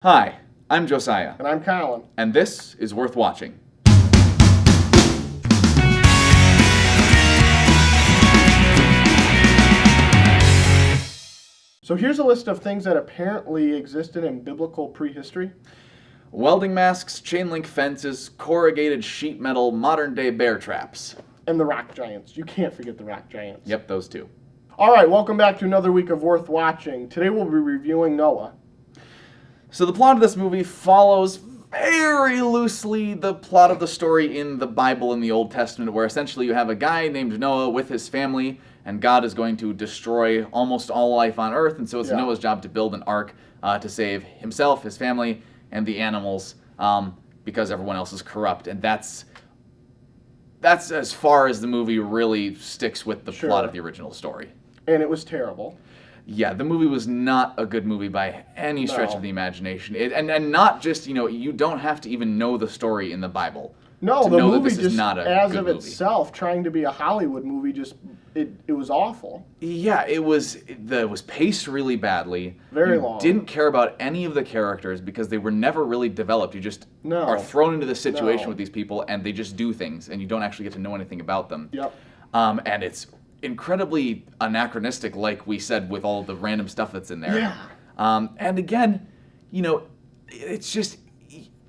Hi, I'm Josiah, And I'm Colin. and this is Worth Watching. So here's a list of things that apparently existed in biblical prehistory. Welding masks, chain link fences, corrugated sheet metal, modern day bear traps. And the rock giants. You can't forget the rock giants. Yep, those two. All right, welcome back to another week of Worth Watching. Today we'll be reviewing Noah. So the plot of this movie follows very loosely the plot of the story in the Bible in the Old Testament, where essentially you have a guy named Noah with his family, and God is going to destroy almost all life on Earth, and so it's Noah's job to build an ark to save himself, his family, and the animals, because everyone else is corrupt. And that's as far as the movie really sticks with the plot of the original story. And it was terrible. Yeah, the movie was not a good movie by any stretch of the imagination. And not just, you don't have to even know the story in the Bible. No, to the know movie that this just, is not a as good of movie. itself, trying to be a Hollywood movie, it was awful. Yeah, it was paced really badly. Very you long. Didn't care about any of the characters because they were never really developed. You just are thrown into this situation with these people, and they just do things, and you don't actually get to know anything about them. Yep. And it's incredibly anachronistic, like we said, with all the random stuff that's in there. Yeah. And again, it's just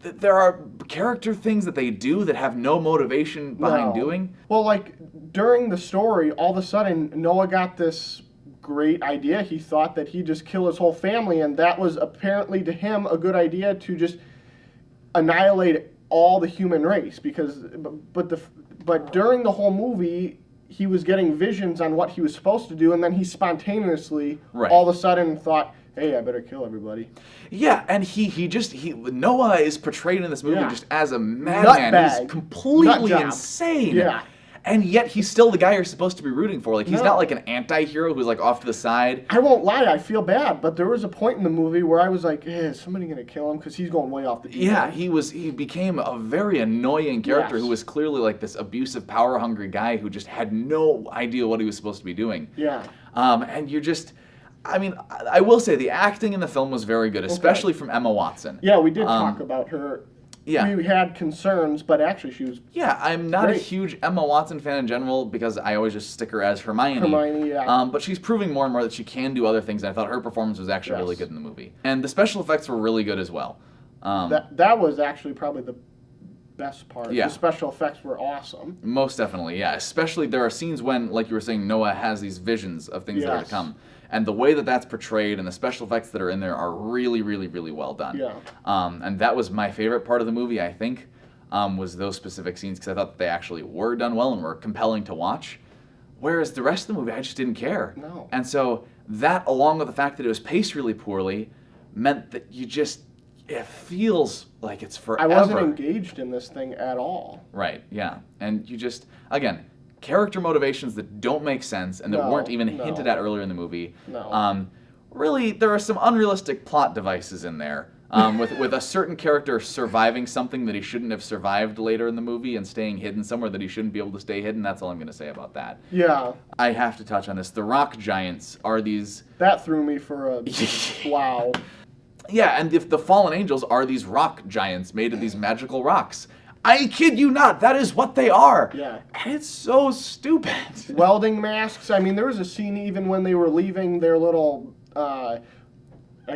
there are character things that they do that have no motivation behind doing. Well, like during the story, all of a sudden Noah got this great idea. He thought that he'd just kill his whole family, and that was apparently to him a good idea to just annihilate all the human race. But during the whole movie, he was getting visions on what he was supposed to do, and then he spontaneously all of a sudden thought, hey, I better kill everybody. Yeah, and Noah is portrayed in this movie just as a madman. He's completely insane. Yeah. And yet he's still the guy you're supposed to be rooting for. Like, he's not like an anti-hero who's like off to the side. I won't lie, I feel bad, but there was a point in the movie where I was like, is somebody going to kill him? Because he's going way off the deep end. He became a very annoying character who was clearly like this abusive, power-hungry guy who just had no idea what he was supposed to be doing. Yeah. And you're just... I mean, I will say the acting in the film was very good, especially from Emma Watson. Yeah, we did talk about her. Yeah. We had concerns, but actually she was I'm not a huge Emma Watson fan in general because I always just stick her as Hermione. But she's proving more and more that she can do other things, and I thought her performance was actually really good in the movie. And the special effects were really good as well. That was actually probably the best part. Yeah. The special effects were awesome. Most definitely, yeah. Especially there are scenes when, like you were saying, Noah has these visions of things that are to come. And the way that that's portrayed and the special effects that are in there are really, really, really well done. Yeah. And that was my favorite part of the movie, I think, was those specific scenes, because I thought that they actually were done well and were compelling to watch. Whereas the rest of the movie, I just didn't care. No. And so that, along with the fact that it was paced really poorly, meant that it feels like it's forever. I wasn't engaged in this thing at all. Right, yeah. And you just, again, character motivations that don't make sense and that weren't even hinted at earlier in the movie. No. Really, there are some unrealistic plot devices in there. With a certain character surviving something that he shouldn't have survived later in the movie and staying hidden somewhere that he shouldn't be able to stay hidden. That's all I'm going to say about that. Yeah. I have to touch on this. The rock giants are these... That threw me for a... wow. Yeah, and if the fallen angels are these rock giants made of these magical rocks. I kid you not, that is what they are. Yeah. And it's so stupid. Welding masks. I mean, there was a scene even when they were leaving their little, I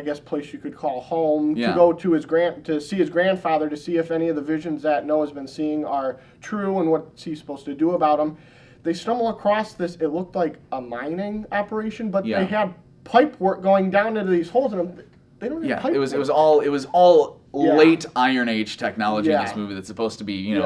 guess, place you could call home to go to see his grandfather to see if any of the visions that Noah's been seeing are true and what's he supposed to do about them. They stumble across this. It looked like a mining operation, but they had pipe work going down into these holes, and they don't have pipe work. It was all late Iron Age technology in this movie that's supposed to be,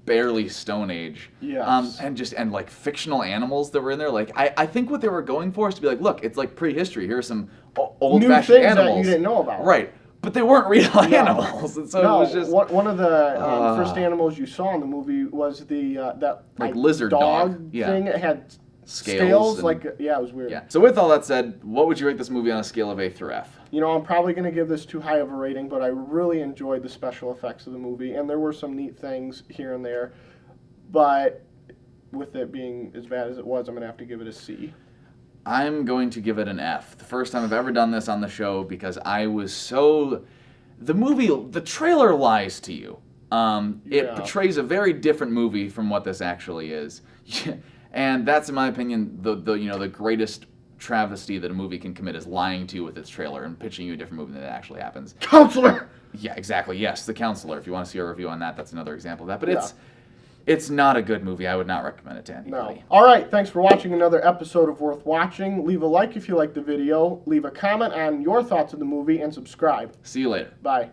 barely Stone Age. Yes. And like fictional animals that were in there. Like I think what they were going for is to be like, look, it's like prehistory. Here's some old-fashioned new things animals that you didn't know about. Right. But they weren't real animals, and so it was just one of the first animals you saw in the movie was that like lizard dog thing. It had scales it was weird. Yeah. So with all that said, what would you rate this movie on a scale of A through F? I'm probably going to give this too high of a rating, but I really enjoyed the special effects of the movie, and there were some neat things here and there. But with it being as bad as it was, I'm going to have to give it a C. I'm going to give it an F. The first time I've ever done this on the show because I was so the trailer lies to you. It Yeah. portrays a very different movie from what this actually is. And that's, in my opinion, the greatest travesty that a movie can commit is lying to you with its trailer and pitching you a different movie than it actually happens. Counselor! Yeah, exactly. Yes, The Counselor. If you want to see a review on that, that's another example of that. But Yeah. it's not a good movie. I would not recommend it to No. anybody. All right, thanks for watching another episode of Worth Watching. Leave a like if you liked the video, leave a comment on your thoughts of the movie, and subscribe. See you later. Bye.